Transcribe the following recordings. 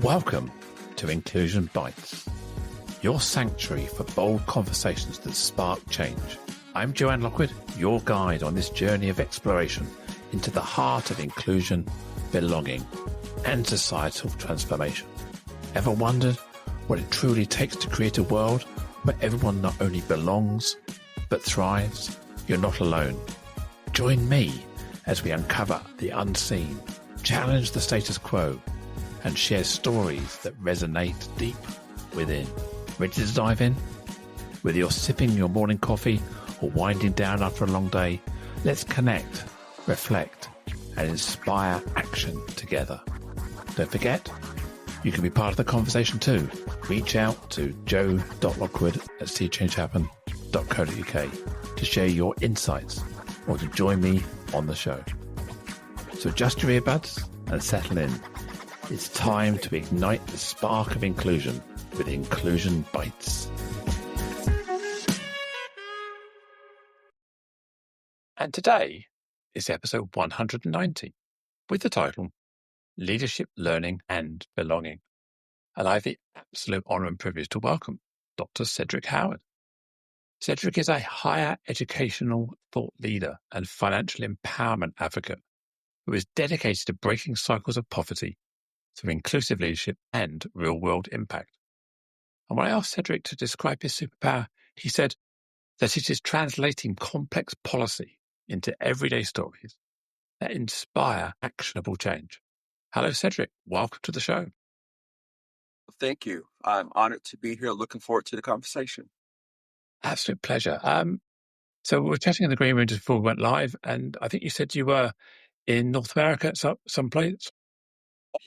Welcome to Inclusion Bites, your sanctuary for bold conversations that spark change. I'm Joanne Lockwood, your guide on this journey of exploration into the heart of inclusion, belonging, and societal transformation. Ever wondered what it truly takes to create a world where everyone not only belongs, but thrives? You're not alone. Join me as we uncover the unseen, challenge the status quo, and share stories that resonate deep within. Ready to dive in? Whether you're sipping your morning coffee or winding down after a long day, let's connect, reflect, and inspire action together. Don't forget, you can be part of the conversation too. Reach out to joe.lockwood@seechangehappen.co.uk to share your insights or to join me on the show. So adjust your earbuds and settle in. It's time to ignite the spark of inclusion with Inclusion Bites. And today is episode 190 with the title Leadership, Learning and Belonging. And I have the absolute honour and privilege to welcome Dr. Cedric Howard. Cedric is a higher educational thought leader and financial empowerment advocate who is dedicated to breaking cycles of poverty through inclusive leadership and real-world impact. And when I asked Cedric to describe his superpower, he said that it is translating complex policy into everyday stories that inspire actionable change. Hello, Cedric. Welcome to the show. Thank you. I'm honored to be here. Looking forward to the conversation. Absolute pleasure. So we were chatting in the green room just before we went live, and I think you said you were in North America at some place.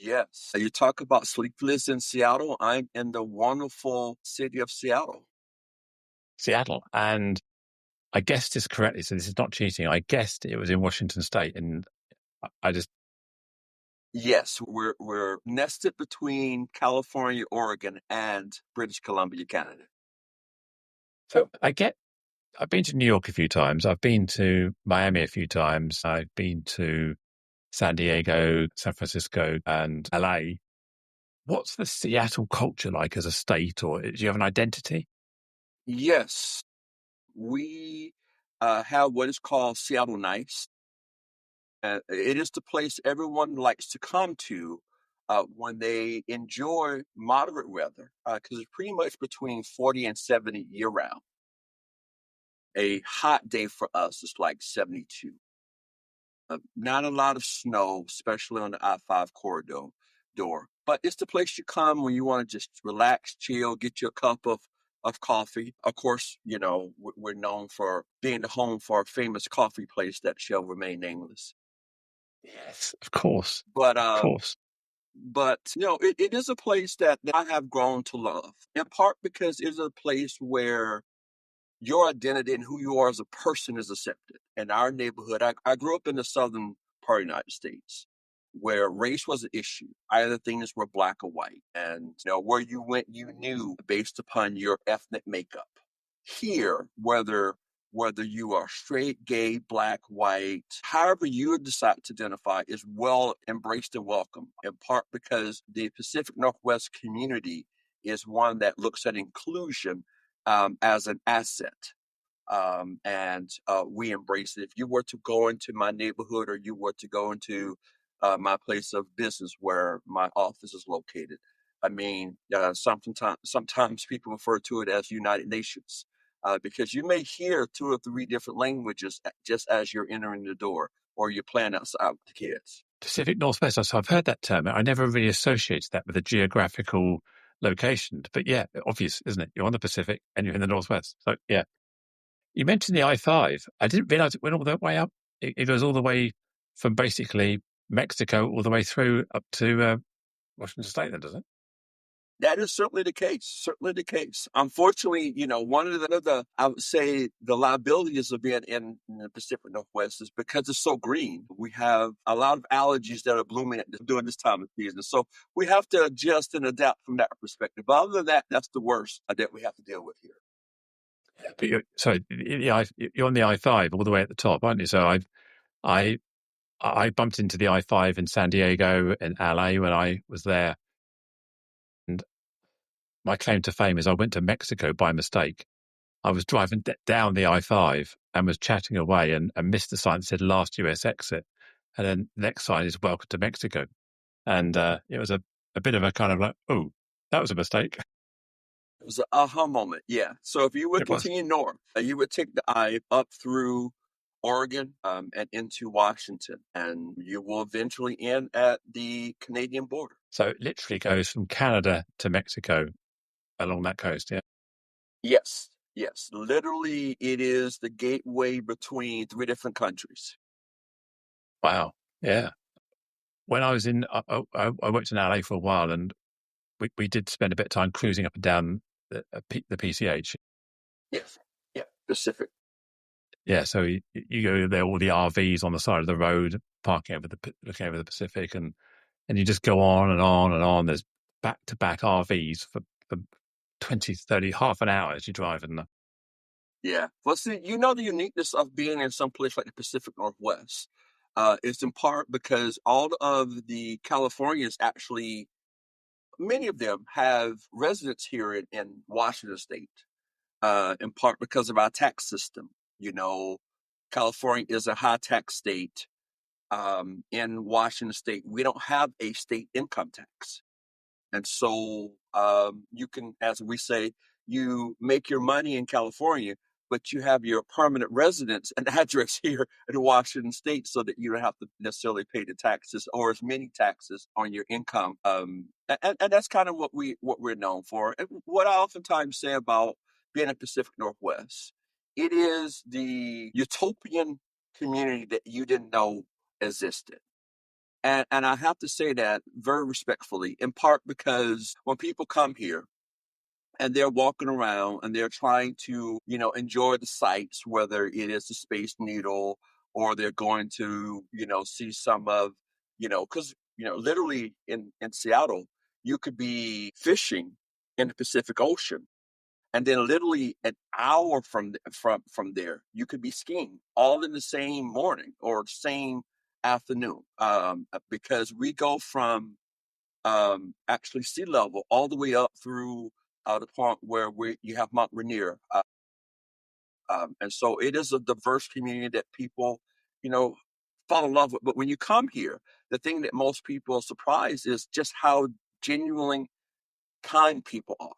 Yes. You talk about sleepless in Seattle. I'm in the wonderful city of Seattle. Seattle. And I guessed this correctly, so this is not cheating. I guessed it was in Washington State, and I just... Yes, we're nested between California, Oregon, and British Columbia, Canada. So I've been to New York a few times. I've been to Miami a few times. I've been to San Diego, San Francisco, and LA. What's the Seattle culture like as a state, or do you have an identity? Yes, we have what is called Seattle Nice. It is the place everyone likes to come to when they enjoy moderate weather, because it's pretty much between 40 and 70 year round. A hot day for us is like 72. Not a lot of snow, especially on the I-5 corridor. But it's the place you come when you want to just relax, chill, get your cup of coffee. Of course, you know, we're known for being the home for a famous coffee place that shall remain nameless. Yes, of course. But Of course. But you know, it is a place that I have grown to love, in part because it's a place where your identity and who you are as a person is accepted. In our neighborhood, I grew up in the southern part of the United States, where race was an issue. Either things were black or white, and you know, where you went, you knew based upon your ethnic makeup. Here, whether you are straight, gay, black, white, however you decide to identify is well embraced and welcome, in part because the Pacific Northwest community is one that looks at inclusion as an asset. And we embrace it. If you were to go into my neighborhood or you were to go into my place of business where my office is located, I mean, sometimes people refer to it as United Nations. Because you may hear 2 or 3 different languages just as you're entering the door or you're playing outside with the kids. Pacific Northwest, so I've heard that term. I never really associated that with a geographical location. But yeah, obvious, isn't it? You're on the Pacific and you're in the Northwest. So yeah. You mentioned the I-5. I didn't realize it went all that way up. It goes all the way from basically Mexico all the way through up to Washington State then, does it? That is certainly the case. Certainly the case. Unfortunately, you know, one of the I would say the liabilities of being in the Pacific Northwest is because it's so green. We have a lot of allergies that are blooming during this time of season. So we have to adjust and adapt from that perspective. But other than that, that's the worst that we have to deal with here. But you're on the I-5 all the way at the top, aren't you? So I bumped into the I-5 in San Diego and LA when I was there. my claim to fame is I went to Mexico by mistake. I was driving down the I-5 and was chatting away and missed the sign that said last US exit. And then the next sign is welcome to Mexico. And it was a bit of a kind of like, oh, that was a mistake. It was an aha moment. Yeah. So if you would It was. continue north, you would take the I up through Oregon and into Washington, and you will eventually end at the Canadian border. So it literally goes from Canada to Mexico along that coast. Yeah. Yes. Yes. Literally, it is the gateway between three different countries. Wow. Yeah. When I was I worked in LA for a while, and we did spend a bit of time cruising up and down the PCH. Yes. Yeah. Pacific. Yeah, so you go there, all the RVs on the side of the road, looking over the Pacific, and you just go on and on and on. There's back-to-back RVs for 20, 30, half an hour as you drive. And Yeah. Well, see, the uniqueness of being in some place like the Pacific Northwest is in part because all of the Californians actually, many of them have residence here in Washington State, in part because of our tax system. You know, California is a high tax state. In Washington State, we don't have a state income tax. And so you can, as we say, you make your money in California, but you have your permanent residence and address here in Washington State so that you don't have to necessarily pay the taxes or as many taxes on your income. And that's kind of what we're known for. And what I oftentimes say about being in Pacific Northwest, it is the utopian community that you didn't know existed. And I have to say that very respectfully, in part because when people come here and they're walking around and they're trying to, enjoy the sights, whether it is the Space Needle or they're going to, see some of, because, literally in Seattle, you could be fishing in the Pacific Ocean. And then literally an hour from there, you could be skiing all in the same morning or same afternoon. Because we go from actually sea level all the way up through the point where you have Mount Rainier. And so it is a diverse community that people, you know, fall in love with. But when you come here, the thing that most people are surprised is just how genuinely kind people are.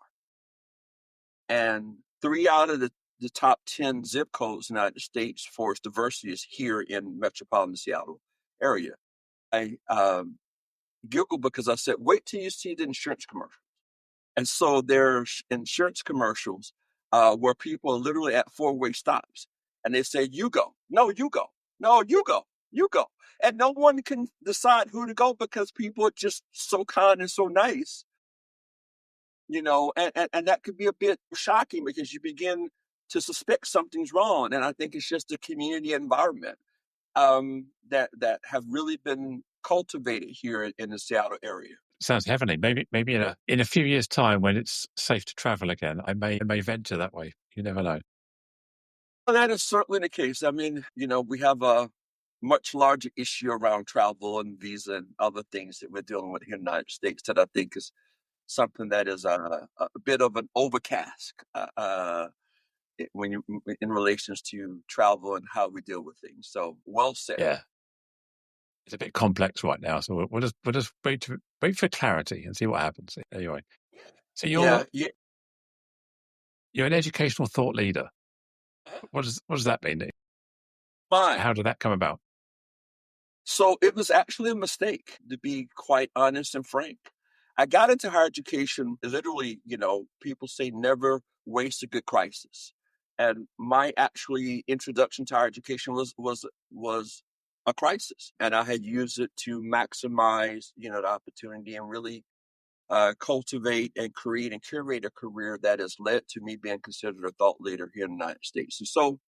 And 3 out of the top 10 zip codes in the United States for its diversity is here in metropolitan Seattle area. I giggled because I said, wait till you see the insurance commercial. And so there's insurance commercials where people are literally at four-way stops. And they say, you go. No, you go. No, you go. You go. And no one can decide who to go because people are just so kind and so nice, and that could be a bit shocking because you begin to suspect something's wrong. And I think it's just the community environment that have really been cultivated here in the Seattle area. sounds heavenly. Maybe in a few years' time, when it's safe to travel again, I may venture that way. You never know. Well, that is certainly the case. I mean, we have a much larger issue around travel and visa and other things that we're dealing with here in the United States that I think is something that is a bit of an overcast when you in relations to travel and how we deal with things. So well said. Yeah, it's a bit complex right now, so we'll just wait for clarity and see what happens. Anyway, so Yeah, yeah. you're an educational thought leader. What does that mean? Fine. How did that come about? So it was actually a mistake, to be quite honest and frank. I got into higher education, literally, people say never waste a good crisis. And my actually introduction to higher education was a crisis. And I had used it to maximize, the opportunity and really cultivate and create and curate a career that has led to me being considered a thought leader here in the United States. And so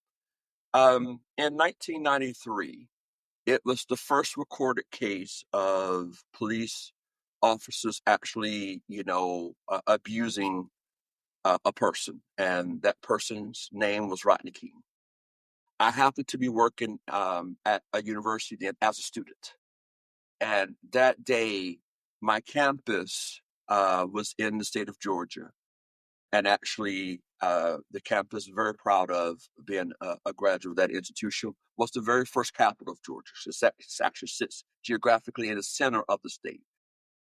in 1993, it was the first recorded case of police officers actually, abusing a person, and that person's name was Rodney King. I happened to be working at a university then as a student, and that day, my campus was in the state of Georgia, And actually, the campus is very proud of being a graduate of that institution. Was the very first capital of Georgia. It actually sits geographically in the center of the state.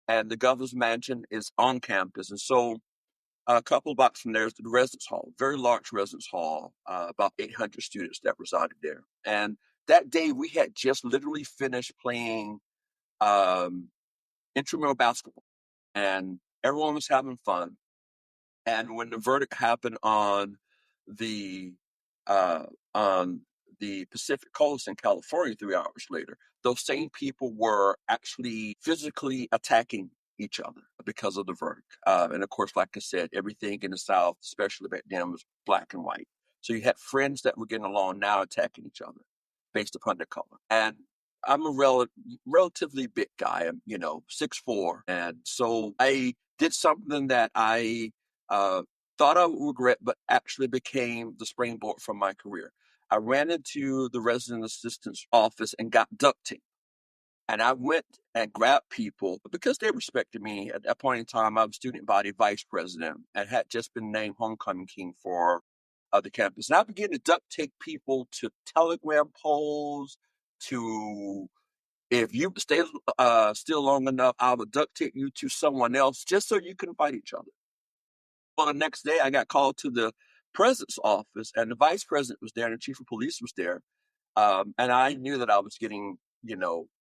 And the governor's mansion is on campus. And so a couple of blocks from there is the residence hall, very large residence hall, about 800 students that resided there. And that day we had just literally finished playing intramural basketball, and everyone was having fun. And when the verdict happened the uh, on the Pacific Coast in California 3 hours later, those same people were actually physically attacking each other because of the verdict. And of course, like I said, everything in the South, especially back then, was black and white. So you had friends that were getting along now attacking each other based upon their color. And I'm a relatively big guy. I'm, 6'4". And so I did something that I uh, thought I would regret, but actually became the springboard for my career. I ran into the resident assistant's office and got duct tape. And I went and grabbed people because they respected me. At that point in time, I was student body vice president and had just been named homecoming king for the campus. And I began to duct tape people to telegram poles, to if you stay still long enough, I will duct tape you to someone else just so you can fight each other. Well, the next day I got called to the president's office, and the vice president was there, and the chief of police was there. And I knew that I was getting,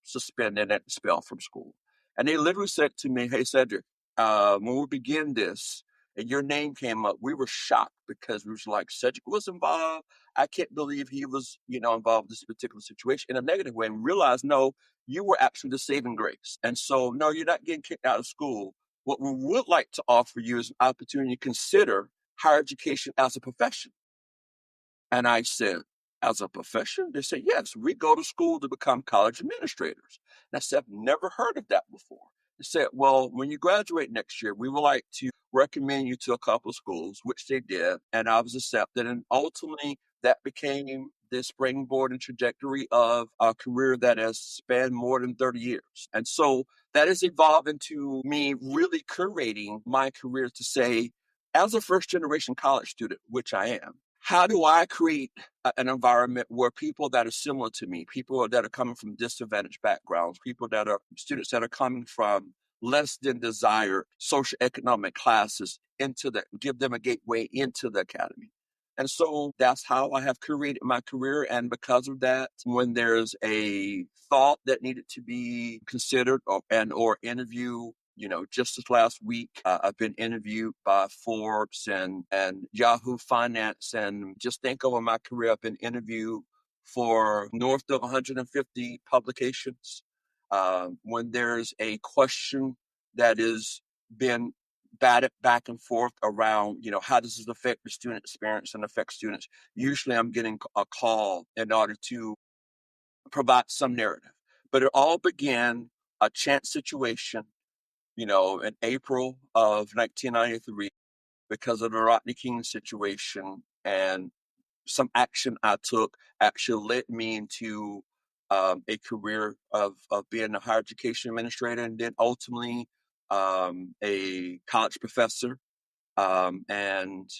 suspended and expelled from school. And they literally said to me, "Hey, Cedric, when we begin this and your name came up, we were shocked because we was like, Cedric was involved. I can't believe he was, involved in this particular situation in a negative way, and realized, no, you were actually the saving grace. And so, no, you're not getting kicked out of school. What we would like to offer you is an opportunity to consider higher education as a profession." And I said, "As a profession?" They said, "Yes, we go to school to become college administrators." And I said, "I've never heard of that before." They said, "Well, when you graduate next year, we would like to recommend you to a couple of schools," which they did. And I was accepted. And ultimately, that became the springboard and trajectory of a career that has spanned more than 30 years. And so that has evolved into me really curating my career to say, as a first generation college student, which I am, how do I create an environment where people that are similar to me, people that are coming from disadvantaged backgrounds, people that are students that are coming from less than desired socioeconomic classes give them a gateway into the academy? And so that's how I have curated my career. And because of that, when there's a thought that needed to be considered or interview, just this last week, I've been interviewed by Forbes and Yahoo Finance. And just think over my career, I've been interviewed for north of 150 publications. When there's a question that is been batted back and forth around, how does this affect the student experience and affect students? Usually I'm getting a call in order to provide some narrative. But it all began a chance situation, in April of 1993 because of the Rodney King situation, and some action I took actually led me into a career of being a higher education administrator, and then ultimately a college professor, and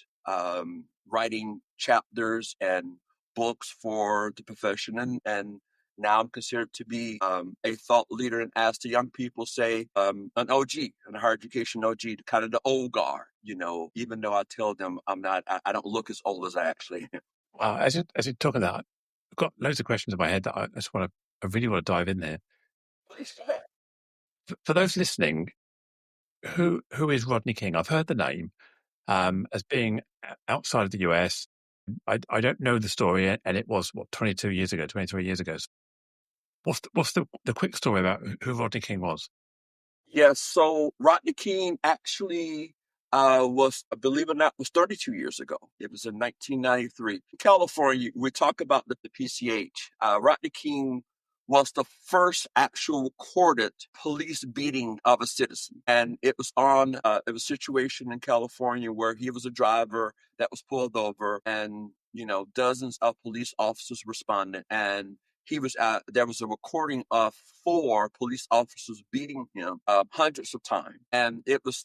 writing chapters and books for the profession. And now I'm considered to be a thought leader, and as the young people say, an OG, an higher education OG, kind of the old guard, even though I tell them I'm not, I don't look as old as I actually am. Wow, as you're talking that, I've got loads of questions in my head that I really want to dive in there. Please go ahead. For those listening, who is Rodney King? I've heard the name as being outside of the US. I don't know the story, and it was 22 years ago, 23 years ago. So what's the quick story about who Rodney King was? Yes, so Rodney King actually was, believe it or not, was 32 years ago. It was in 1993. California, we talk about the PCH. Rodney King was the first actual recorded police beating of a citizen. And it was it was a situation in California where he was a driver that was pulled over, and, dozens of police officers responded. And there was a recording of 4 police officers beating him hundreds of times. And it was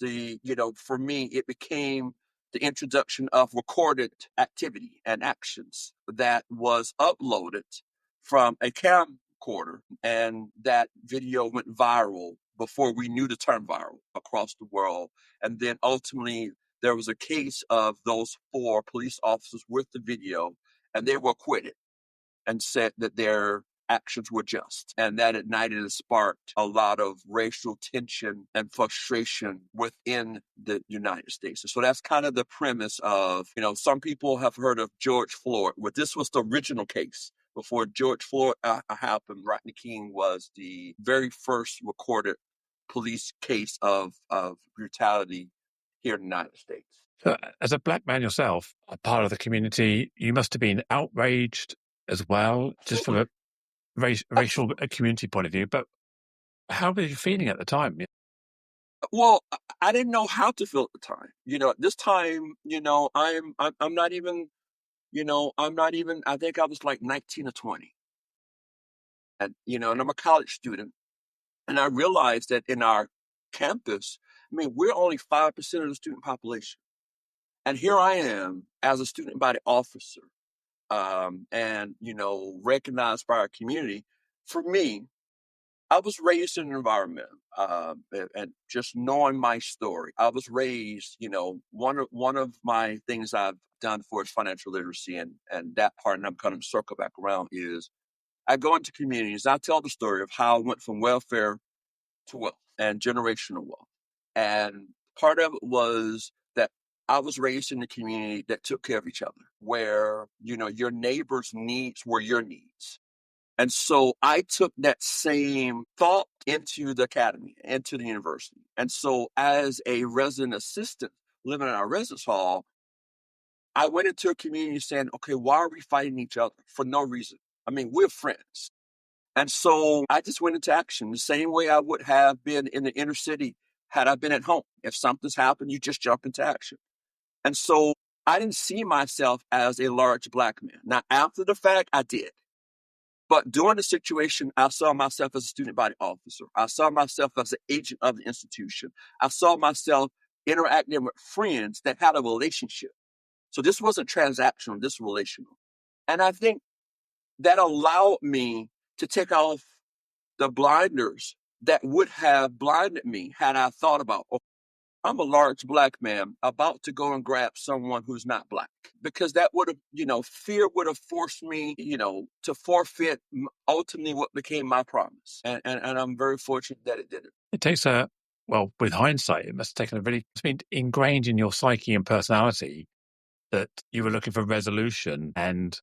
for me, it became the introduction of recorded activity and actions that was uploaded from a camcorder, and that video went viral before we knew the term viral across the world. And then ultimately, there was a case of those 4 police officers with the video, and they were acquitted and said that their actions were just. And that ignited and sparked a lot of racial tension and frustration within the United States. And so that's kind of the premise of, some people have heard of George Floyd, but this was the original case. Before George Floyd happened, Rodney King was the very first recorded police case of brutality here in the United States. So, as a black man yourself, a part of the community, you must have been outraged as well, just from a racial community point of view. But how were you feeling at the time? Well, I didn't know how to feel at the time. At this time, I'm not even, I think I was like 19 or 20. And, and I'm a college student. And I realized that in our campus, we're only 5% of the student population. And here I am as a student body officer, and, recognized by our community. For me, I was raised in an environment, and just knowing my story, I was raised, one of my things I've done for is financial literacy, and that part, and I'm kind of circle back around, is I go into communities, I tell the story of how I went from welfare to wealth and generational wealth. And part of it was that I was raised in a community that took care of each other, where, your neighbor's needs were your needs. And so I took that same thought into the academy, into the university. And so as a resident assistant living in our residence hall, I went into a community saying, okay, why are we fighting each other for no reason? We're friends. And so I just went into action the same way I would have been in the inner city had I been at home. If something's happened, you just jump into action. And so I didn't see myself as a large black man. Now, after the fact, I did. But during the situation, I saw myself as a student body officer. I saw myself as an agent of the institution. I saw myself interacting with friends that had a relationship. So this wasn't transactional, this was relational. And I think that allowed me to take off the blinders that would have blinded me had I thought about, oh, I'm a large black man about to go and grab someone who's not black, because that would have, fear would have forced me, to forfeit ultimately what became my promise. And I'm very fortunate that it didn't. It takes with hindsight, it must have taken it's been ingrained in your psyche and personality that you were looking for resolution and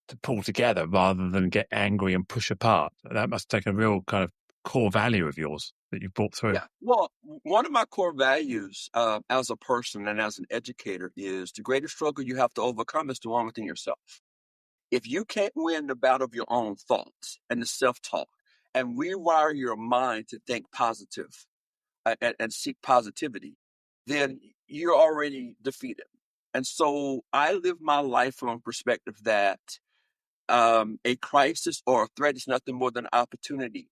to pull together rather than get angry and push apart. That must take a real kind of core value of yours that you brought through. Yeah. Well, one of my core values as a person and as an educator is the greatest struggle you have to overcome is the one within yourself. If you can't win the battle of your own thoughts and the self-talk and rewire your mind to think positive and seek positivity, then you're already defeated. And so I live my life from a perspective that a crisis or a threat is nothing more than an opportunity.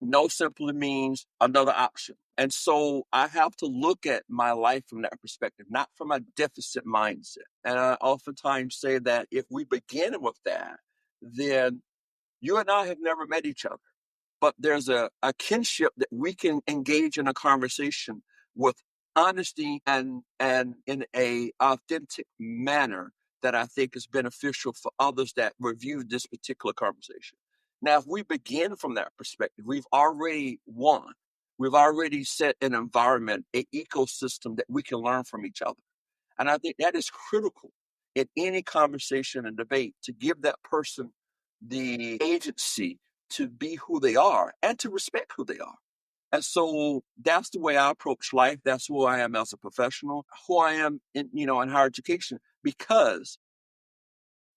No simply means another option. And so I have to look at my life from that perspective, not from a deficit mindset. And I oftentimes say that if we begin with that, then you and I have never met each other. But there's a kinship that we can engage in a conversation with honesty and in a authentic manner that I think is beneficial for others that review this particular conversation. Now, if we begin from that perspective, we've already won. We've already set an environment, an ecosystem that we can learn from each other. And I think that is critical in any conversation and debate, to give that person the agency to be who they are and to respect who they are. And so that's the way I approach life. That's who I am as a professional, who I am in higher education, because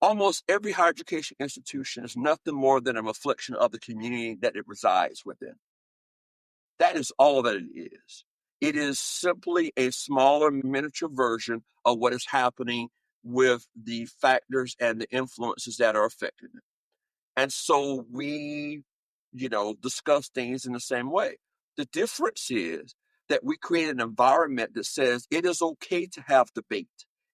almost every higher education institution is nothing more than a reflection of the community that it resides within. That is all that it is. It is simply a smaller miniature version of what is happening with the factors and the influences that are affecting it. And so we, discuss things in the same way. The difference is that we create an environment that says it is okay to have debate.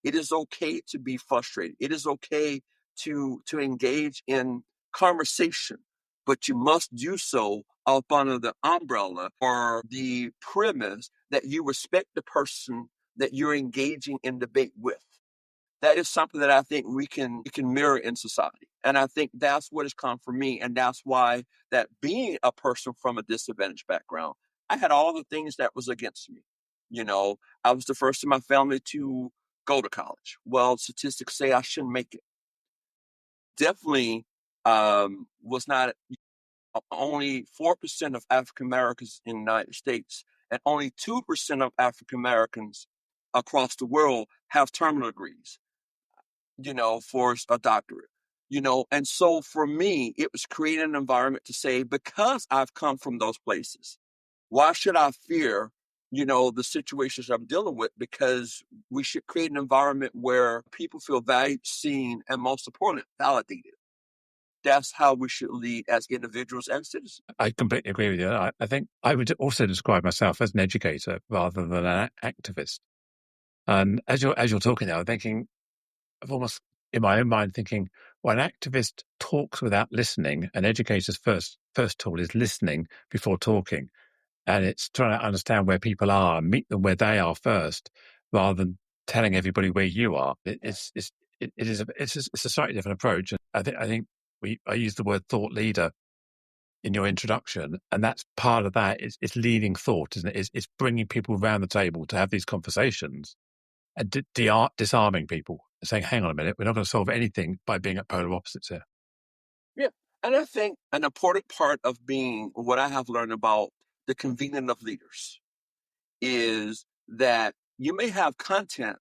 It is okay to be frustrated. It is okay to engage in conversation, but you must do so up under the umbrella or the premise that you respect the person that you're engaging in debate with. That is something that I think we can mirror in society. And I think that's what has come for me. And that's why that being a person from a disadvantaged background, I had all the things that was against me. You know, I was the first in my family to go to college. Well, statistics say I shouldn't make it. Definitely was not only 4% of African Americans in the United States and only 2% of African Americans across the world have terminal degrees, for a doctorate, and so for me, it was creating an environment to say, because I've come from those places, why should I fear, the situations I'm dealing with? Because we should create an environment where people feel valued, seen, and most importantly, validated. That's how we should lead as individuals and citizens. I completely agree with you. I think I would also describe myself as an educator rather than an activist. And as you're talking now, I'm thinking, I've almost in my own mind thinking, well, an activist talks without listening. An educator's first tool is listening before talking, and it's trying to understand where people are and meet them where they are first, rather than telling everybody where you are. It's a slightly different approach. And I think I use the word thought leader in your introduction, and that's part of that. It's leading thought, isn't it? It's bringing people around the table to have these conversations and disarming people and saying, hang on a minute, we're not going to solve anything by being at polar opposites here. Yeah. And I think an important part of being what I have learned about the convening of leaders is that you may have content,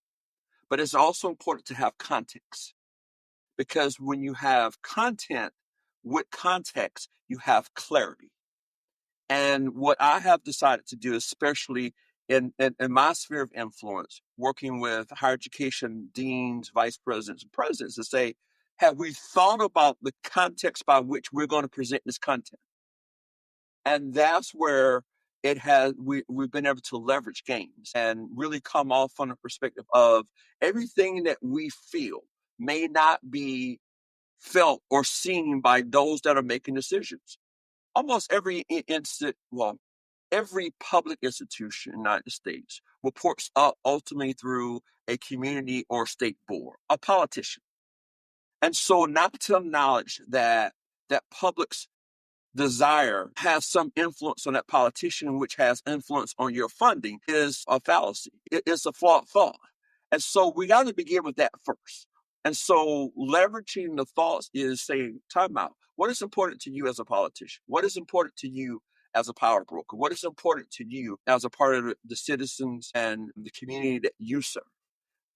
but it's also important to have context, because when you have content with context, you have clarity. And what I have decided to do, especially in my sphere of influence, working with higher education deans, vice presidents, and presidents, to say, have we thought about the context by which we're going to present this content? And that's where we've been able to leverage games and really come off from the perspective of everything that we feel may not be felt or seen by those that are making decisions. Almost every every public institution in the United States reports up ultimately through a community or state board, a politician. And so not to acknowledge that public's desire has some influence on that politician, which has influence on your funding, is a fallacy. It's a flawed thought. And so we got to begin with that first. And so leveraging the thoughts is saying, time out. What is important to you as a politician? What is important to you as a power broker? What is important to you as a part of the citizens and the community that you serve?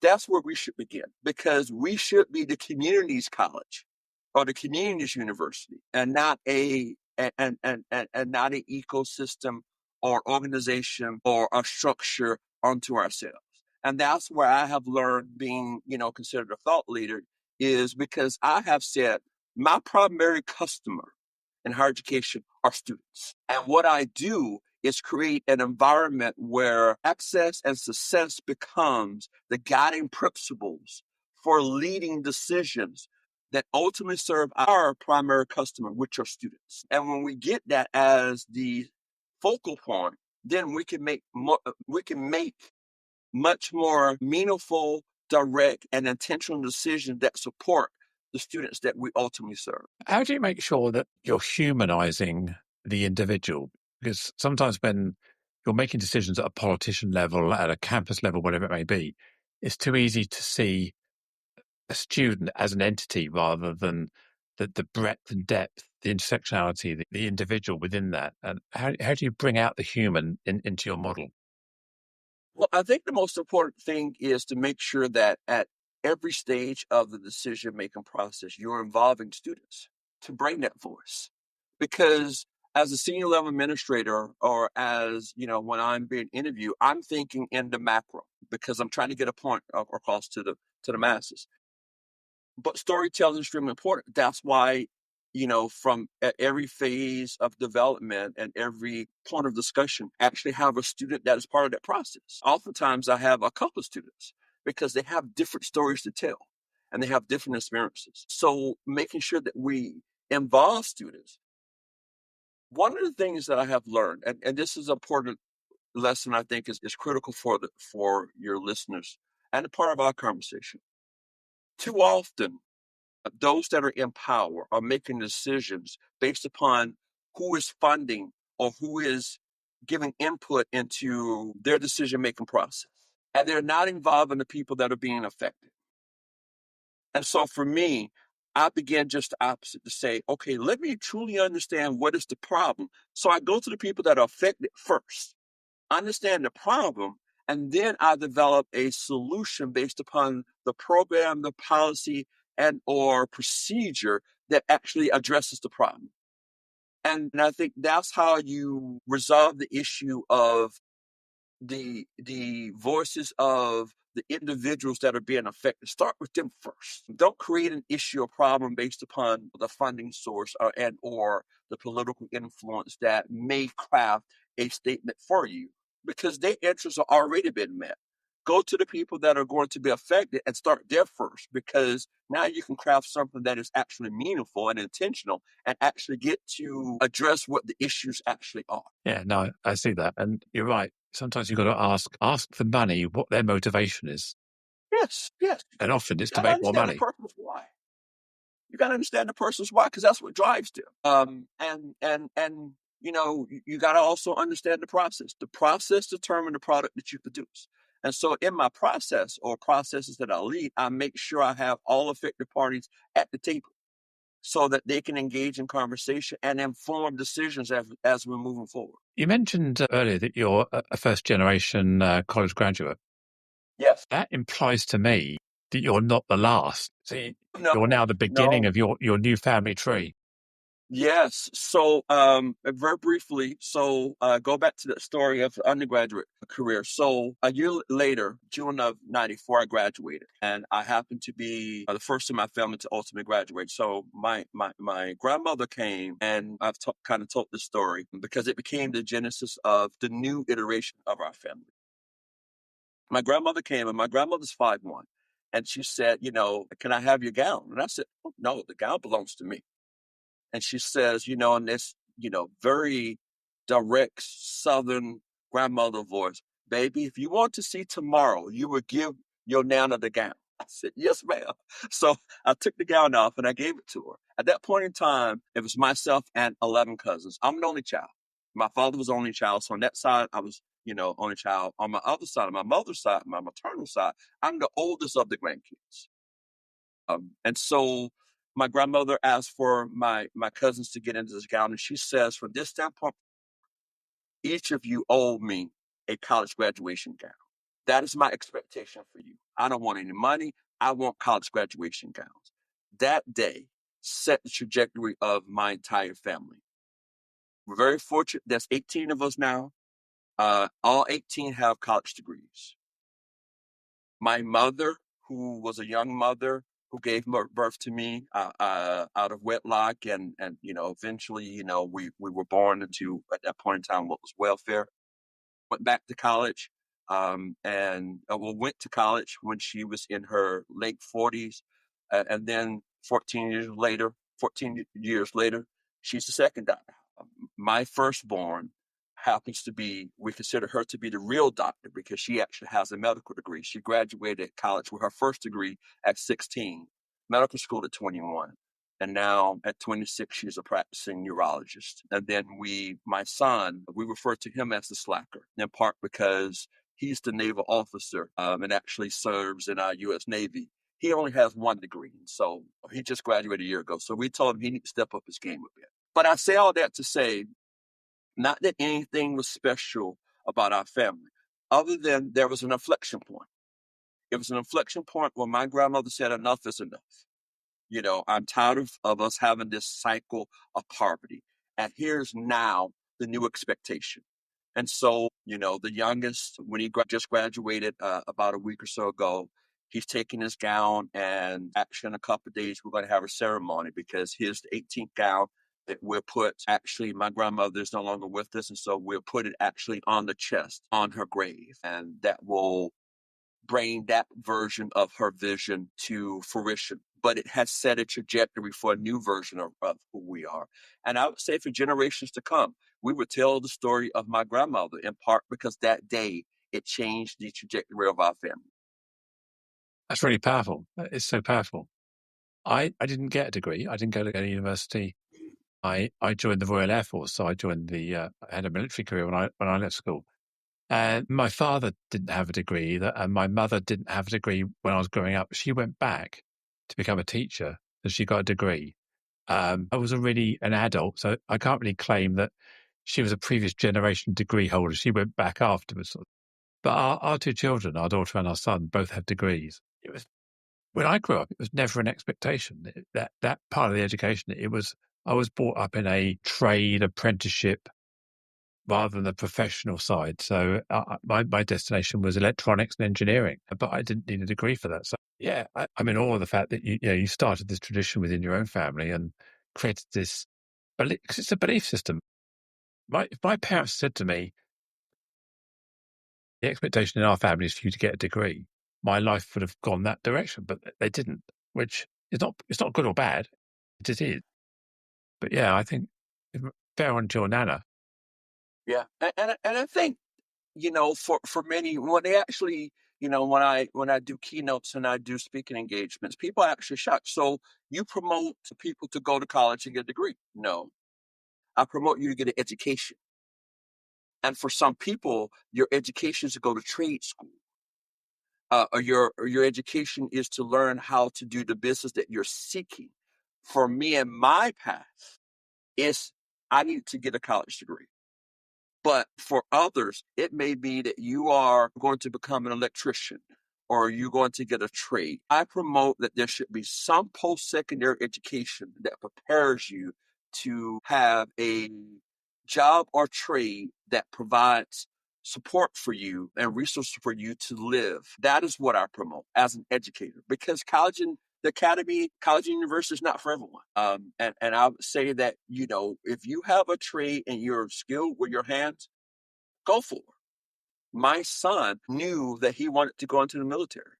That's where we should begin, because we should be the community's college or the community's university, and not and not an ecosystem or organization or a structure unto ourselves. And that's where I have learned, being, considered a thought leader, is because I have said my primary customer in higher education are students. And what I do is create an environment where access and success becomes the guiding principles for leading decisions that ultimately serve our primary customer, which are students. And when we get that as the focal point, then we can make much more meaningful, direct, and intentional decisions that support the students that we ultimately serve. How do you make sure that you're humanizing the individual? Because sometimes when you're making decisions at a politician level, at a campus level, whatever it may be, it's too easy to see a student as an entity rather than the breadth and depth, the intersectionality, the individual within that. And how do you bring out the human into your model? Well, I think the most important thing is to make sure that at every stage of the decision making process, you're involving students to bring that voice. Because as a senior level administrator, or as when I'm being interviewed, I'm thinking in the macro, because I'm trying to get a point across to the masses. But storytelling is extremely important. That's why from every phase of development and every point of discussion, actually have a student that is part of that process. Oftentimes, I have a couple of students because they have different stories to tell and they have different experiences. So, making sure that we involve students. One of the things that I have learned, and this is an important lesson I think is critical for your listeners and a part of our conversation. Too often, those that are in power are making decisions based upon who is funding or who is giving input into their decision making process. And they're not involving the people that are being affected. And so for me, I began just the opposite to say, okay, let me truly understand what is the problem. So I go to the people that are affected first, understand the problem, and then I develop a solution based upon the program, the policy, and or procedure that actually addresses the problem. And I think that's how you resolve the issue of the voices of the individuals that are being affected. Start with them first. Don't create an issue or problem based upon the funding source or the political influence that may craft a statement for you because their interests are already been met. Go to the people that are going to be affected and start there first because now you can craft something that is actually meaningful and intentional and actually get to address what the issues actually are. Yeah, no, I see that. And you're right. Sometimes you've got to ask the money what their motivation is. Yes, yes. And often it's You to gotta make more understand the money. person's why. You gotta understand the person's why, because that's what drives them. And you gotta also understand the process. The process determines the product that you produce. And so in my process or processes that I lead, I make sure I have all affected parties at the table so that they can engage in conversation and inform decisions as we're moving forward. You mentioned earlier that you're a first generation college graduate. Yes. That implies to me that you're not the last. See, you're No, now the beginning no. of your new family tree. Yes. So, very briefly, go back to the story of the undergraduate career. So, a year later, June of '94, I graduated, and I happened to be the first in my family to ultimately graduate. So, my grandmother came, and I've kind of told this story because it became the genesis of the new iteration of our family. My grandmother came, and my grandmother's 5'1", and she said, "Can I have your gown?" And I said, "Oh, no, the gown belongs to me." And she says, in this, very direct Southern grandmother voice, "Baby, if you want to see tomorrow, you will give your Nana the gown." I said, "Yes, ma'am." So I took the gown off and I gave it to her. At that point in time, it was myself and 11 cousins. I'm the only child. My father was the only child. So on that side, I was, only child. On my other side, on my mother's side, my maternal side, I'm the oldest of the grandkids. And so my grandmother asked for my cousins to get into this gown, and she says, "From this standpoint, each of you owe me a college graduation gown. That is my expectation for you. I don't want any money. I want college graduation gowns." That day set the trajectory of my entire family. We're very fortunate. There's 18 of us now. All 18 have college degrees. My mother, who was a young mother, who gave birth to me out of wedlock, and eventually, we were born into at that point in time what was welfare. Went back to college, went to college when she was in her late 40s, and then 14 years later, she's the second doctor. My firstborn happens to be, we consider her to be the real doctor because she actually has a medical degree. She graduated college with her first degree at 16, medical school at 21. And now at 26, she's a practicing neurologist. And then my son, we refer to him as the slacker, in part because he's the naval officer and actually serves in our U.S. Navy. He only has one degree. So he just graduated a year ago. So we told him he needs to step up his game a bit. But I say all that to say, not that anything was special about our family, other than there was an inflection point. It was an inflection point where my grandmother said, "Enough is enough. I'm tired of us having this cycle of poverty. And here's now the new expectation." And so, the youngest, when he just graduated about a week or so ago, he's taking his gown, and actually in a couple of days, we're going to have a ceremony because here's the 18th gown that we'll put. Actually, my grandmother is no longer with us, and so we'll put it actually on the chest, on her grave, and that will bring that version of her vision to fruition. But it has set a trajectory for a new version of who we are. And I would say for generations to come, we would tell the story of my grandmother, in part because that day it changed the trajectory of our family. That's really powerful. It's so powerful. I didn't get a degree. I didn't go to any university. I joined the Royal Air Force, so I joined I had a military career when I left school. And my father didn't have a degree either, and my mother didn't have a degree when I was growing up. She went back to become a teacher, so she got a degree. I was already an adult, so I can't really claim that she was a previous generation degree holder. She went back afterwards. But our two children, our daughter and our son, both have degrees. It was when I grew up, it was never an expectation. That part of the education, I was brought up in a trade apprenticeship rather than the professional side. So my destination was electronics and engineering, but I didn't need a degree for that. So yeah, I'm in awe of the fact that you started this tradition within your own family and created this belief, because it's a belief system. If my parents said to me, the expectation in our family is for you to get a degree, my life would have gone that direction, but they didn't, which is it's not good or bad. It is. But yeah, I think fair on your nana. Yeah. And I think, for many, when they actually, when I do keynotes and I do speaking engagements, people are actually shocked. So you promote to people to go to college and get a degree? No, I promote you to get an education. And for some people, your education is to go to trade school. Or your education is to learn how to do the business that you're seeking. For me and my path, is I need to get a college degree. But for others, it may be that you are going to become an electrician or you're going to get a trade. I promote that there should be some post-secondary education that prepares you to have a job or trade that provides support for you and resources for you to live. That is what I promote as an educator, because college and the academy, college and university is not for everyone. And I would say that, if you have a trade and you're skilled with your hands, go for it. My son knew that he wanted to go into the military.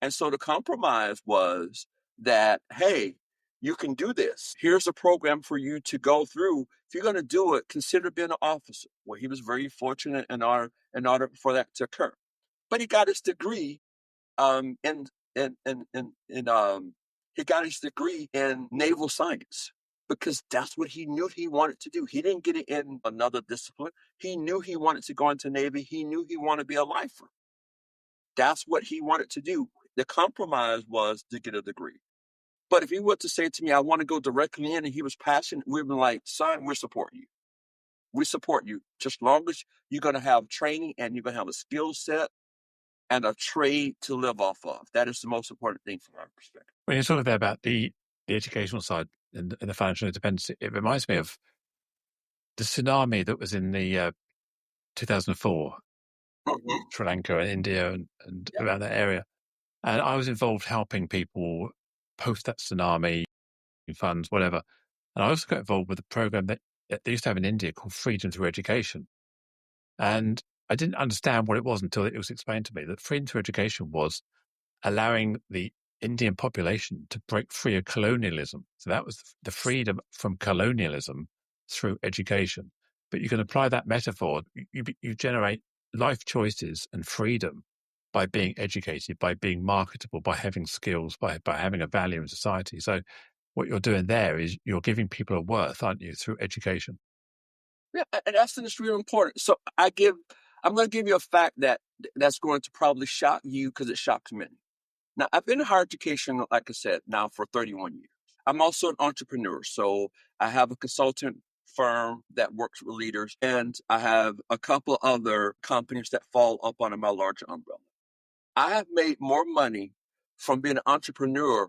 And so the compromise was that, hey, you can do this. Here's a program for you to go through. If you're going to do it, consider being an officer. Well, he was very fortunate in order for that to occur. But he got his degree in he got his degree in naval science because that's what he knew he wanted to do. He didn't get it in another discipline. He knew he wanted to go into Navy. He knew he wanted to be a lifer. That's what he wanted to do. The compromise was to get a degree. But if he were to say to me, I want to go directly in, and he was passionate, we'd be like, son, we're supporting you. We support you. Just long as you're going to have training and you're going to have a skill set and a trade to live off of. That is the most important thing from our perspective. When you're talking there about the educational side and the financial independence, it reminds me of the tsunami that was in the 2004, Sri Lanka and India and around that area. And I was involved helping people post that tsunami, funds, whatever. And I also got involved with a program that they used to have in India called Freedom Through Education. And I didn't understand what it was until it was explained to me that freedom through education was allowing the Indian population to break free of colonialism. So that was the freedom from colonialism through education. But you can apply that metaphor. You generate life choices and freedom by being educated, by being marketable, by having skills, by having a value in society. So what you're doing there is you're giving people a worth, aren't you, through education? Yeah, and that's really important. So I'm going to give you a fact that's going to probably shock you because it shocks many. Now, I've been in higher education, like I said, now for 31 years. I'm also an entrepreneur. So I have a consultant firm that works with leaders, and I have a couple other companies that fall up under my larger umbrella. I have made more money from being an entrepreneur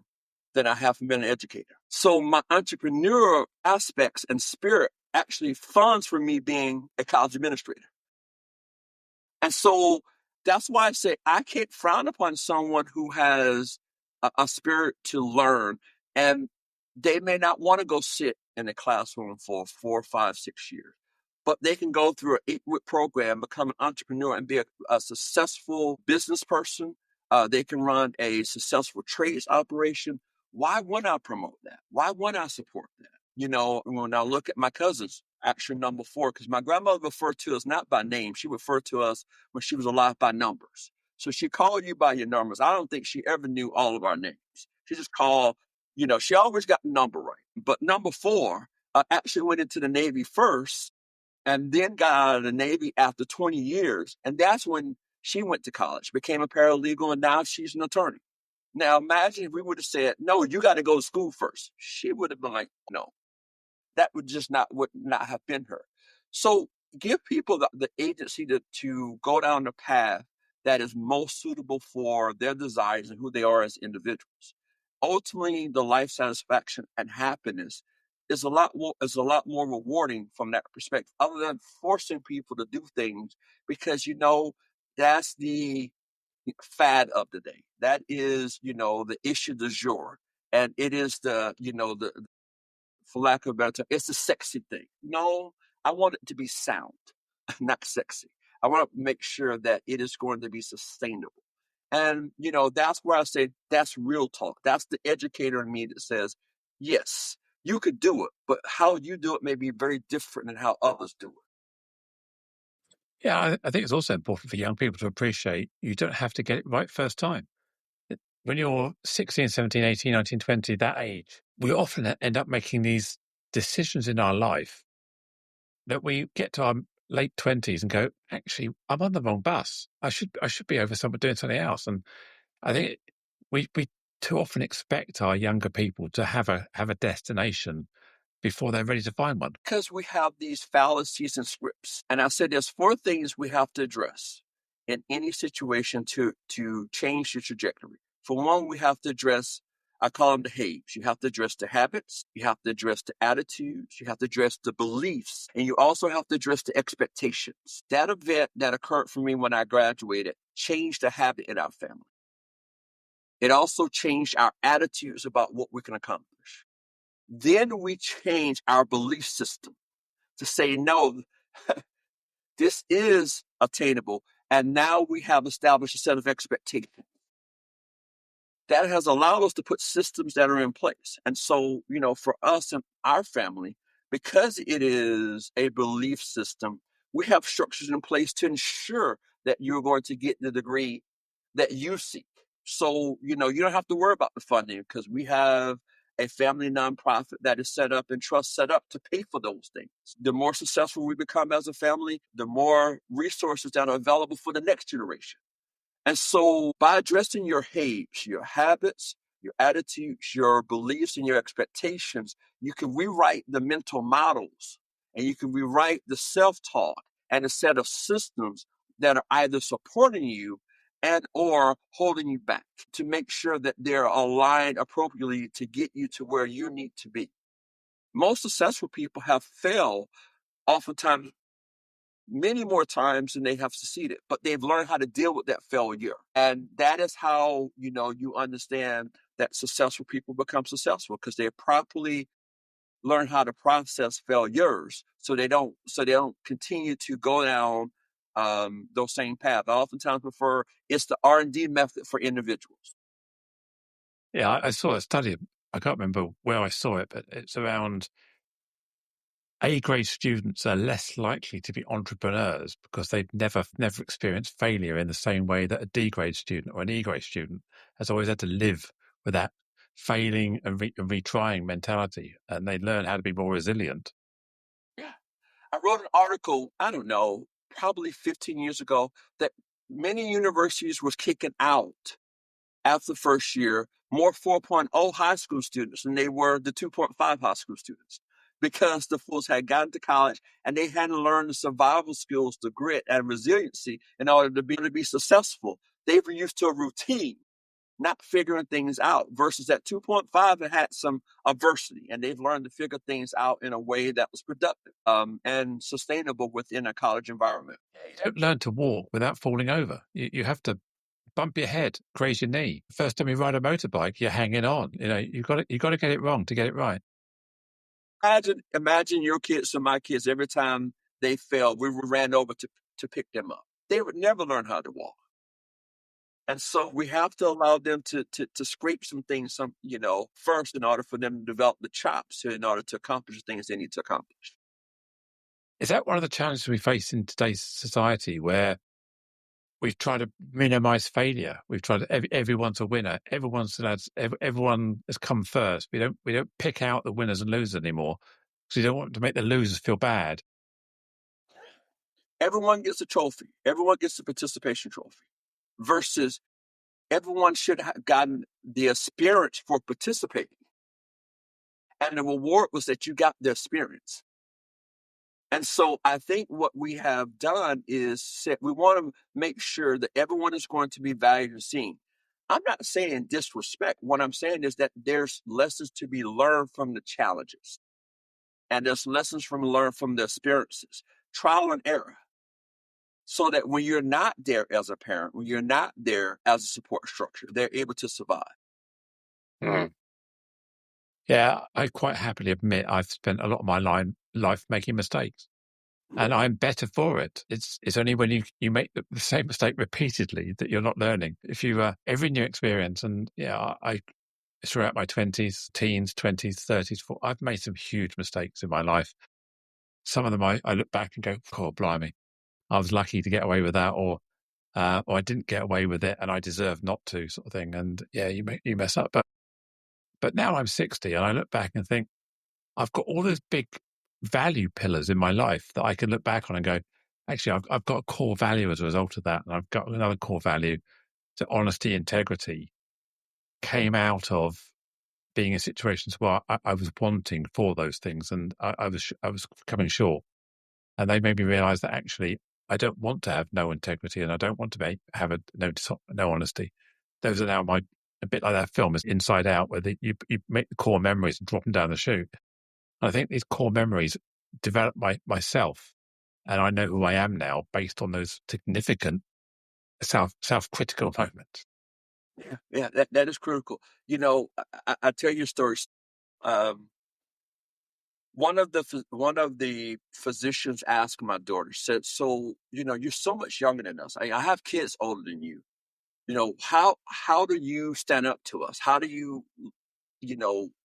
than I have from being an educator. So my entrepreneurial aspects and spirit actually funds for me being a college administrator. And so That's why I say I can't frown upon someone who has a spirit to learn, and they may not want to go sit in a classroom for 4, 5, 6 years, but they can go through an 8-week program, become an entrepreneur, and be a successful business person. They can run a successful trades operation. Why wouldn't I promote that? Why wouldn't I support that? When I look at my cousins, actually number 4, because my grandmother referred to us not by name, she referred to us when she was alive by numbers. So she called you by your numbers. I don't think she ever knew all of our names. She just called, she always got the number right. But number 4 actually went into the Navy first and then got out of the Navy after 20 years. And that's when she went to college, became a paralegal, and now she's an attorney. Now imagine if we would have said, no, you got to go to school first. She would have been like, no, that would not have been her. So give people the agency to go down the path that is most suitable for their desires and who they are as individuals. Ultimately, the life satisfaction and happiness is a lot more rewarding from that perspective, other than forcing people to do things because that's the fad of the day. That is, the issue du jour. And it is the for lack of a better term, it's a sexy thing. No, I want it to be sound, not sexy. I want to make sure that it is going to be sustainable. And, that's where I say that's real talk. That's the educator in me that says, yes, you could do it, but how you do it may be very different than how others do it. Yeah, I think it's also important for young people to appreciate you don't have to get it right first time. When you're 16, 17, 18, 19, 20, that age, we often end up making these decisions in our life that we get to our late 20s and go, actually, I'm on the wrong bus. I should be over somewhere doing something else. And I think we too often expect our younger people to have a destination before they're ready to find one. Because we have these fallacies and scripts. And I said there's 4 things we have to address in any situation to change the trajectory. For one, we have to address, I call them the haves. You have to address the habits, you have to address the attitudes, you have to address the beliefs, and you also have to address the expectations. That event that occurred for me when I graduated changed the habit in our family. It also changed our attitudes about what we can accomplish. Then we change our belief system to say, no, this is attainable. And now we have established a set of expectations that has allowed us to put systems that are in place. And so, for us and our family, because it is a belief system, we have structures in place to ensure that you're going to get the degree that you seek. So, you don't have to worry about the funding because we have a family nonprofit that is set up and trust set up to pay for those things. The more successful we become as a family, the more resources that are available for the next generation. And so by addressing your haves, your habits, your attitudes, your beliefs, and your expectations, you can rewrite the mental models and you can rewrite the self-talk and a set of systems that are either supporting you and or holding you back to make sure that they're aligned appropriately to get you to where you need to be. Most successful people have failed oftentimes many more times than they have succeeded, but they've learned how to deal with that failure. And that is how, you understand that successful people become successful because they properly learn how to process failures so they don't continue to go down those same paths. I oftentimes prefer it's the R&D method for individuals. Yeah, I saw a study. I can't remember where I saw it, but it's around A-grade students are less likely to be entrepreneurs because they've never experienced failure in the same way that a D-grade student or an E-grade student has always had to live with that failing and retrying mentality, and they learn how to be more resilient. Yeah. I wrote an article, I don't know, probably 15 years ago, that many universities was kicking out after the first year more 4.0 high school students than they were the 2.5 high school students because the fools had gotten to college and they hadn't learned the survival skills, the grit and resiliency in order to be successful. They were used to a routine. not figuring things out, versus at 2.5, it had some adversity, and they've learned to figure things out in a way that was productive and sustainable within a college environment. You don't learn to walk without falling over. You have to bump your head, graze your knee. First time you ride a motorbike, you're hanging on. You've got to get it wrong to get it right. Imagine your kids or my kids, every time they failed, we ran over to pick them up. They would never learn how to walk. And so we have to allow them to scrape some things, first, in order for them to develop the chops in order to accomplish the things they need to accomplish. Is that one of the challenges we face in today's society, where we've tried to minimize failure? We've tried everyone's a winner. Everyone has come first. We don't pick out the winners and losers anymore, because we don't want to make the losers feel bad. Everyone gets a trophy. Everyone gets a participation trophy, versus everyone should have gotten the experience for participating. And the reward was that you got the experience. And so I think what we have done is we want to make sure that everyone is going to be valued and seen. I'm not saying disrespect. What I'm saying is that there's lessons to be learned from the challenges. And there's lessons learned from the experiences, trial and error. So that when you're not there as a parent, when you're not there as a support structure, they're able to survive. Mm. Yeah, I quite happily admit I've spent a lot of my life making mistakes, and I'm better for it. It's only when you make the same mistake repeatedly that you're not learning. If you every new experience, and I throughout my 20s, teens, 20s, 30s, I've made some huge mistakes in my life. Some of them I look back and go, "Oh, blimey, I was lucky to get away with that," or I didn't get away with it and I deserve not to, sort of thing. And yeah, you mess up, but now I'm 60 and I look back and think, I've got all those big value pillars in my life that I can look back on and go, actually, I've got a core value as a result of that. And I've got another core value. So honesty, integrity came out of being in situations where I was wanting for those things, and I was coming short. And they made me realize that actually I don't want to have no integrity, and I don't want to have no honesty. Those are now a bit like that film is Inside Out, where you make the core memories and drop them down the chute. And I think these core memories develop myself, and I know who I am now based on those significant self-critical moments. Yeah, that is critical. I tell you stories. One of the physicians asked my daughter, said, "So, you're so much younger than us. I have kids older than you. How do you stand up to us? How do you,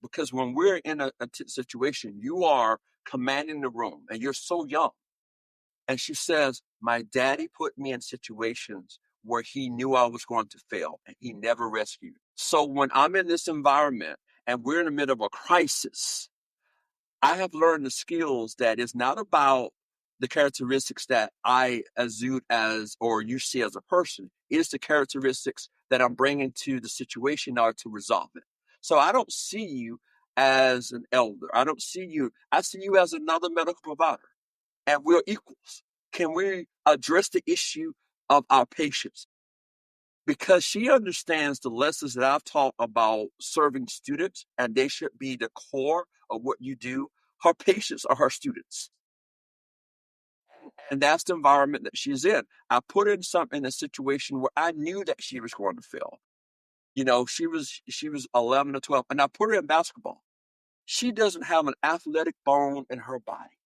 because when we're in a situation, you are commanding the room, and you're so young." And she says, "My daddy put me in situations where he knew I was going to fail, and he never rescued. So when I'm in this environment and we're in the middle of a crisis, I have learned the skills that it's not about the characteristics that I exude as or you see as a person. It's the characteristics that I'm bringing to the situation in order to resolve it. So I don't see you as an elder. I see you as another medical provider, and we're equals. Can we address the issue of our patients?" Because she understands the lessons that I've taught about serving students, and they should be the core of what you do. Her patients are her students. And that's the environment that she's in. I put her in a situation where I knew that she was going to fail. She was 11 or 12, and I put her in basketball. She doesn't have an athletic bone in her body.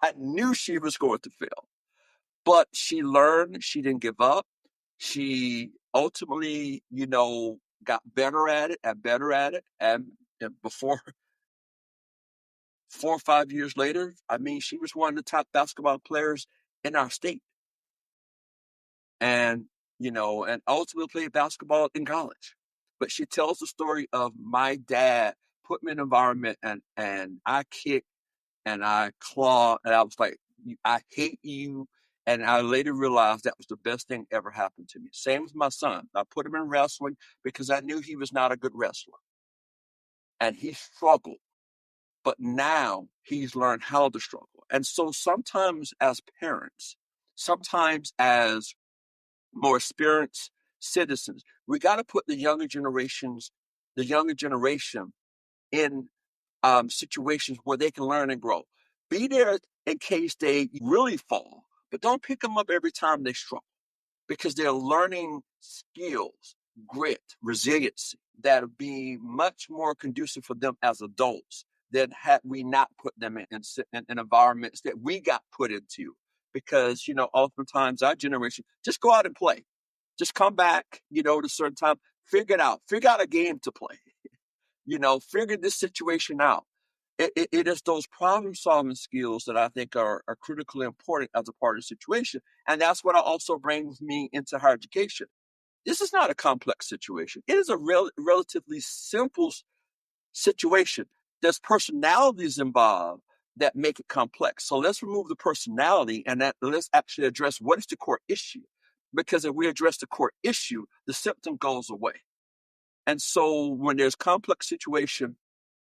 I knew she was going to fail. But she learned, she didn't give up. She ultimately, got better at it and better at it. And before 4 or 5 years later, she was one of the top basketball players in our state. And, and ultimately played basketball in college. But she tells the story of my dad put me in an environment, and I kicked and I clawed, and I was like, "I hate you." And I later realized that was the best thing ever happened to me. Same with my son. I put him in wrestling because I knew he was not a good wrestler. And he struggled. But now he's learned how to struggle. And so sometimes as parents, sometimes as more experienced citizens. We got to put the younger generation in situations where they can learn and grow. Be there in case they really fall, but don't pick them up every time they struggle, because they're learning skills, grit, resiliency that would be much more conducive for them as adults than had we not put them in environments that we got put into. Because, oftentimes our generation, just go out and play. Just come back, at a certain time, figure out a game to play, figure this situation out. It is those problem solving skills that I think are critically important as a part of the situation. And that's what also brings me into higher education. This is not a complex situation. It is a relatively simple situation. There's personalities involved that make it complex. So let's remove the personality and let's actually address what is the core issue. Because if we address the core issue, the symptom goes away. And so when there's complex situation,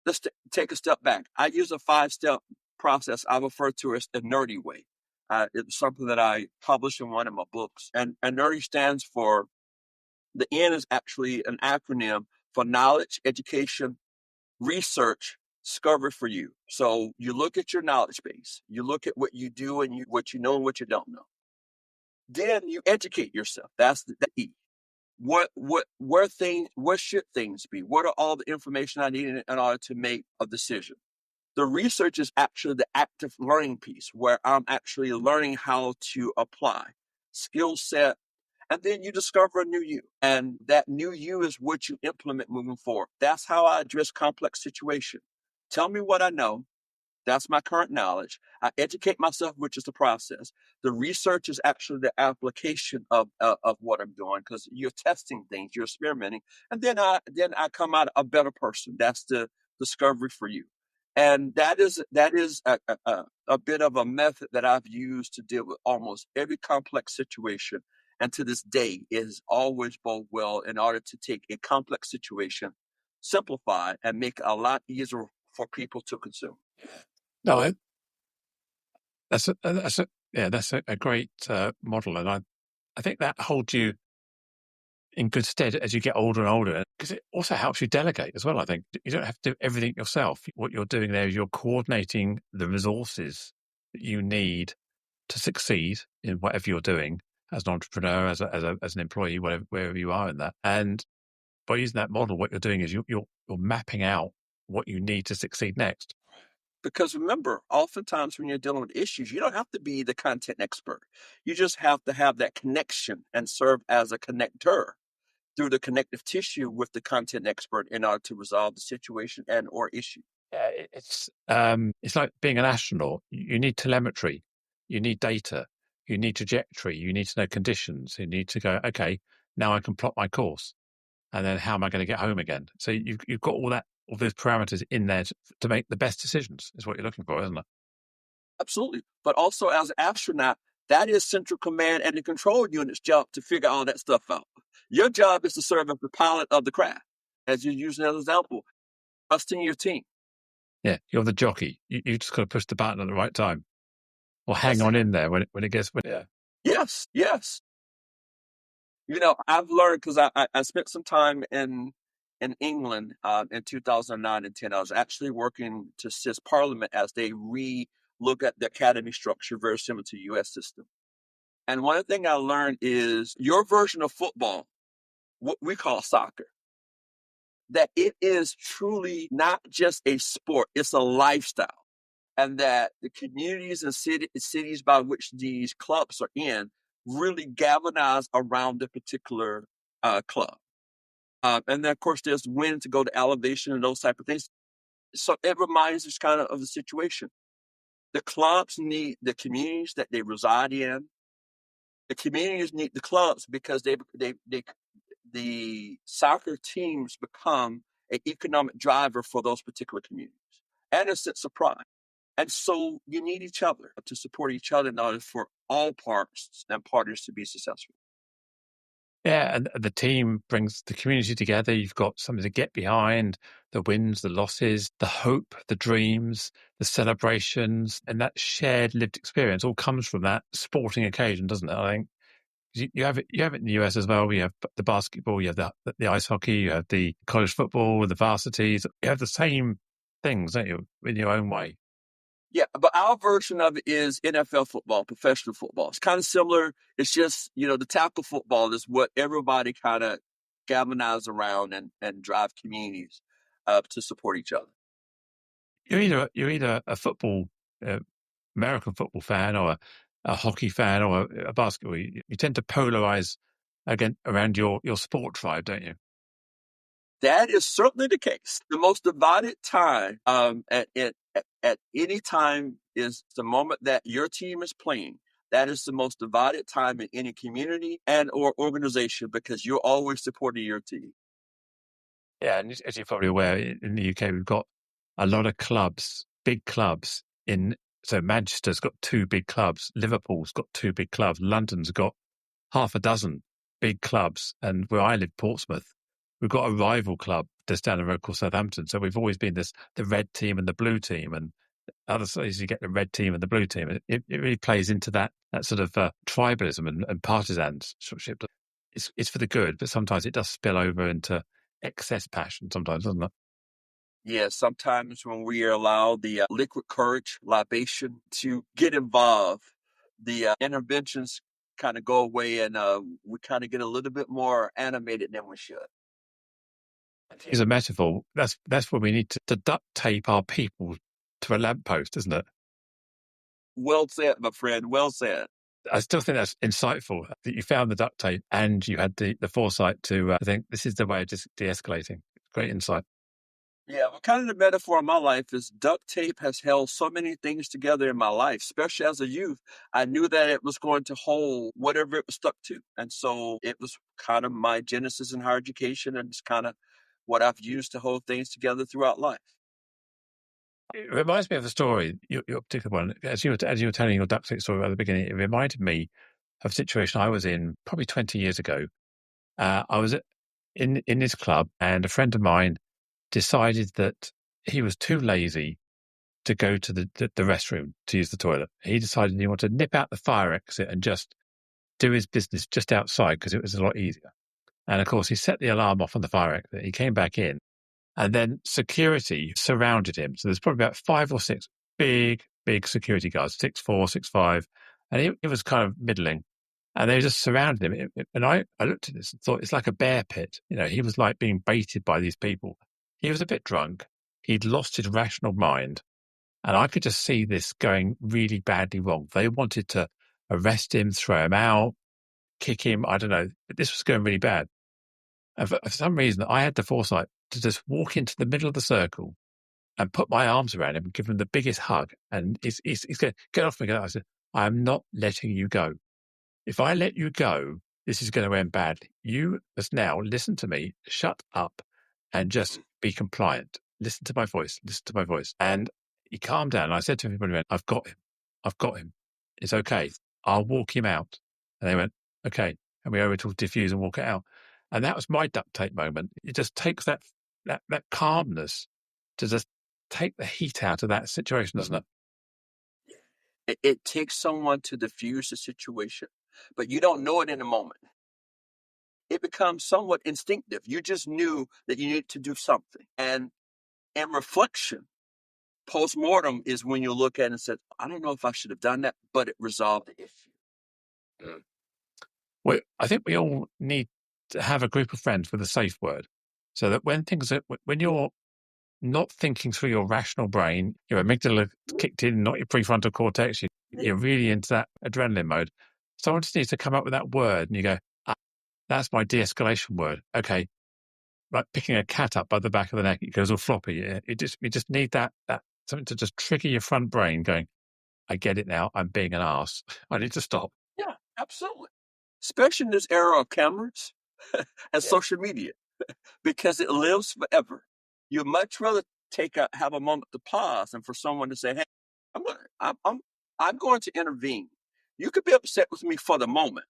let's take a step back. I use a 5-step process I refer to as the nerdy way. It's something that I published in one of my books. And nerdy stands for, the N is actually an acronym for knowledge, education, research, discovery for you. So you look at your knowledge base, you look at what you do and what you know and what you don't know. Then you educate yourself. That's the E. What should things be? What are all the information I need in order to make a decision? The research is actually the active learning piece, where I'm actually learning how to apply skill set, and then you discover a new you, and that new you is what you implement moving forward. That's how I address complex situation. Tell me what I know. That's my current knowledge. I educate myself, which is the process. The research is actually the application of what I'm doing, because you're testing things, you're experimenting, and then I come out a better person. That's the discovery for you, and that is a bit of a method that I've used to deal with almost every complex situation, and to this day it has always bode well in order to take a complex situation, simplify, and make it a lot easier for people to consume. No, that's a great model, and I think that holds you in good stead as you get older and older, because it also helps you delegate as well. I think you don't have to do everything yourself. What you're doing there is you're coordinating the resources that you need to succeed in whatever you're doing as an entrepreneur, as an employee, wherever you are in that. And by using that model, what you're doing is you're mapping out what you need to succeed next. Because remember, oftentimes when you're dealing with issues, you don't have to be the content expert. You just have to have that connection and serve as a connector through the connective tissue with the content expert in order to resolve the situation and or issue. Yeah, it's like being an astronaut. You need telemetry, you need data, you need trajectory, you need to know conditions. You need to go, okay, now I can plot my course, and then how am I going to get home again? So you've got all those parameters in there to make the best decisions. Is what you're looking for, isn't it? Absolutely. But also as an astronaut, that is central command and the control unit's job to figure all that stuff out. Your job is to serve as the pilot of the craft. As you're using as an example, trusting your team. Yeah, you're the jockey. You just got to push the button at the right time, or hang on in there when it gets. Yeah. Yes. I've learned, because I spent some time in England in 2009 and 10. I was actually working to assist Parliament as they look at the academy structure, very similar to the U.S. system. And one thing I learned is your version of football, what we call soccer, that it is truly not just a sport, it's a lifestyle. And that the communities and cities by which these clubs are in really galvanize around the particular club. And then, of course, there's when to go to elevation and those type of things. So it reminds us kind of the situation. The clubs need the communities that they reside in. The communities need the clubs because the soccer teams become an economic driver for those particular communities and a sense of pride. And so you need each other to support each other in order for all parts and parties to be successful. Yeah, and the team brings the community together. You've got something to get behind, the wins, the losses, the hope, the dreams, the celebrations, and that shared lived experience all comes from that sporting occasion, doesn't it? I think You have it in the US as well. You have the basketball, you have the ice hockey, you have the college football, the varsities. You have the same things, don't you, in your own way? Yeah, but our version of it is NFL football, professional football. It's kind of similar. It's just, the tackle football is what everybody kind of galvanize around and drive communities to support each other. You're either a football, uh, American football fan, or a hockey fan, or a basketball. You tend to polarize again around your sport tribe, don't you? That is certainly the case. The most divided time at any time is the moment that your team is playing. That is the most divided time in any community and or organization because you're always supporting your team. Yeah, and as you're probably aware, in the UK, we've got a lot of clubs, big clubs so Manchester's got two big clubs, Liverpool's got two big clubs, London's got half a dozen big clubs, and where I live, Portsmouth, we've got a rival club just down the road called Southampton. So we've always been the red team and the blue team, and other cities you get the red team and the blue team. It really plays into that sort of tribalism and partisanship. It's for the good, but sometimes it does spill over into excess passion. Sometimes, doesn't it? Yeah, sometimes when we allow the liquid courage, libation to get involved, the interventions kind of go away and we kind of get a little bit more animated than we should. It's a metaphor. That's where we need to duct tape our people to a lamppost, isn't it? Well said, my friend. Well said. I still think that's insightful that you found the duct tape and you had the foresight to think this is the way of just de-escalating. Great insight. Yeah, well, kind of the metaphor of my life is duct tape has held so many things together in my life, especially as a youth. I knew that it was going to hold whatever it was stuck to. And so it was kind of my genesis in higher education, and it's kind of what I've used to hold things together throughout life. It reminds me of a story, your particular one. As you were telling your duct tape story at the beginning, it reminded me of a situation I was in probably 20 years ago. I was in this club, and a friend of mine decided that he was too lazy to go to the restroom to use the toilet. He decided he wanted to nip out the fire exit and just do his business just outside because it was a lot easier. And of course, he set the alarm off on the fire exit. He came back in, and then security surrounded him. So there's probably about 5 or 6 big security guards, 6'4", 6'5", and he was kind of middling. And they just surrounded him. And I looked at this and thought, it's like a bear pit. He was like being baited by these people. He was a bit drunk. He'd lost his rational mind. And I could just see this going really badly wrong. They wanted to arrest him, throw him out, kick him. I don't know. This was going really bad. And for some reason, I had the foresight to just walk into the middle of the circle and put my arms around him and give him the biggest hug. And he's going to get off me. I said, I am not letting you go. If I let you go, this is going to end badly. You must now listen to me, shut up, and just be compliant. Listen to my voice. Listen to my voice. And he calmed down. I said to everybody, I've got him. I've got him. It's okay. I'll walk him out. And they went, okay. And we were able to diffuse and walk it out. And that was my duct tape moment. It just takes that calmness to just take the heat out of that situation, doesn't it? It takes someone to diffuse the situation, but you don't know it in the moment. It becomes somewhat instinctive. You just knew that you needed to do something. And in reflection, post-mortem is when you look at it and say, I don't know if I should have done that, but it resolved the issue. Well, I think we all need to have a group of friends with a safe word, so that when you're not thinking through your rational brain, your amygdala kicked in, not your prefrontal cortex, you're really into that adrenaline mode. Someone just needs to come up with that word, and you go, that's my de-escalation word. Okay, like picking a cat up by the back of the neck, it goes all floppy. You just need that something to just trigger your front brain, going, I get it now. I'm being an arse. I need to stop. Yeah, absolutely. Especially in this era of cameras and social media, because it lives forever. You'd much rather have a moment to pause and for someone to say, "Hey, I'm going to intervene." You could be upset with me for the moment,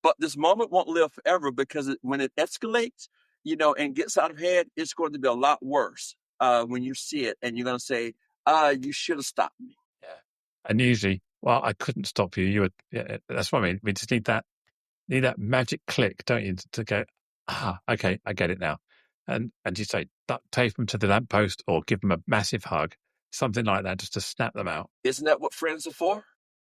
but this moment won't live forever because when it escalates, and gets out of hand, it's going to be a lot worse when you see it, and you're going to say, "You should have stopped me." Yeah. And usually, well, I couldn't stop you. You were. Yeah, that's what I mean. We just need that need that magic click, don't you, to go, okay, I get it now. And you say, duct tape them to the lamppost or give them a massive hug, something like that, just to snap them out. Isn't that what friends are for?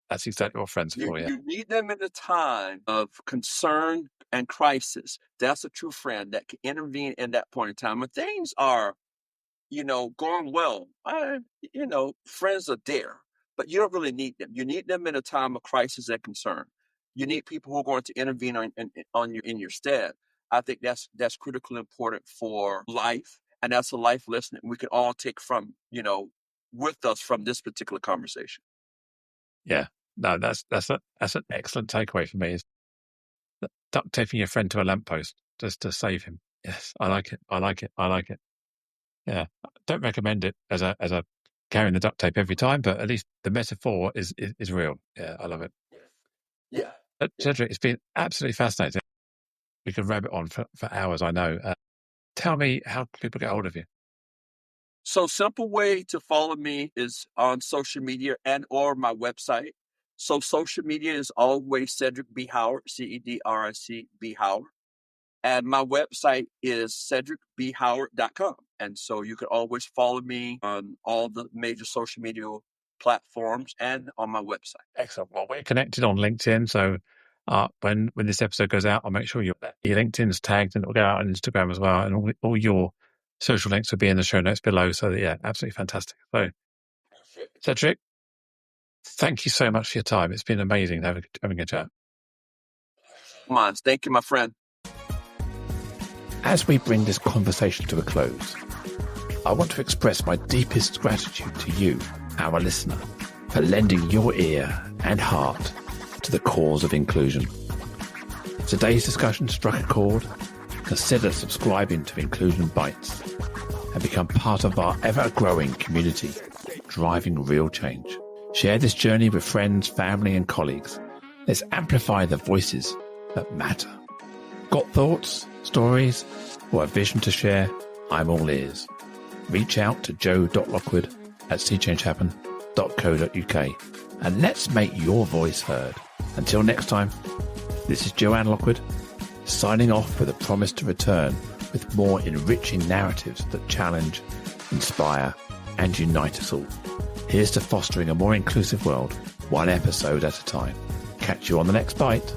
That's exactly what friends are for, yeah. You need them in a time of concern and crisis. That's a true friend that can intervene in that point in time. When things are, going well, friends are there, but you don't really need them. You need them in a time of crisis and concern. You need people who are going to intervene in your stead. I think that's critically important for life, and that's a life lesson that we can all take from, with us from this particular conversation. Yeah, no, that's an excellent takeaway for me. Is duct taping your friend to a lamppost just to save him. Yes, I like it. Yeah, I don't recommend it as a carrying the duct tape every time, but at least the metaphor is real. Yeah, I love it. Yeah. Cedric, it's been absolutely fascinating. We could rabbit on for hours, I know. Tell me how people get hold of you. So simple way to follow me is on social media and or my website. So social media is always Cedric B. Howard, CEDRIC B. Howard. And my website is cedricbhoward.com. And so you can always follow me on all the major social media platforms and on my website. Excellent. Well, we're connected on LinkedIn. So when this episode goes out, I'll make sure your LinkedIn's tagged and it'll go out on Instagram as well. And all your social links will be in the show notes below. So yeah, absolutely fantastic. So Cedric, thank you so much for your time. It's been amazing having a chat. Thank you, my friend. As we bring this conversation to a close, I want to express my deepest gratitude to you, our listener, for lending your ear and heart to the cause of inclusion. If today's discussion struck a chord, consider subscribing to Inclusion Bites and become part of our ever-growing community, driving real change. Share this journey with friends, family, and colleagues. Let's amplify the voices that matter. Got thoughts, stories, or a vision to share? I'm all ears. Reach out to joe.lockwood@seechangehappen.co.uk and let's make your voice heard. Until next time, this is Joanne Lockwood, signing off with a promise to return with more enriching narratives that challenge, inspire, and unite us all. Here's to fostering a more inclusive world, one episode at a time. Catch you on the next bite.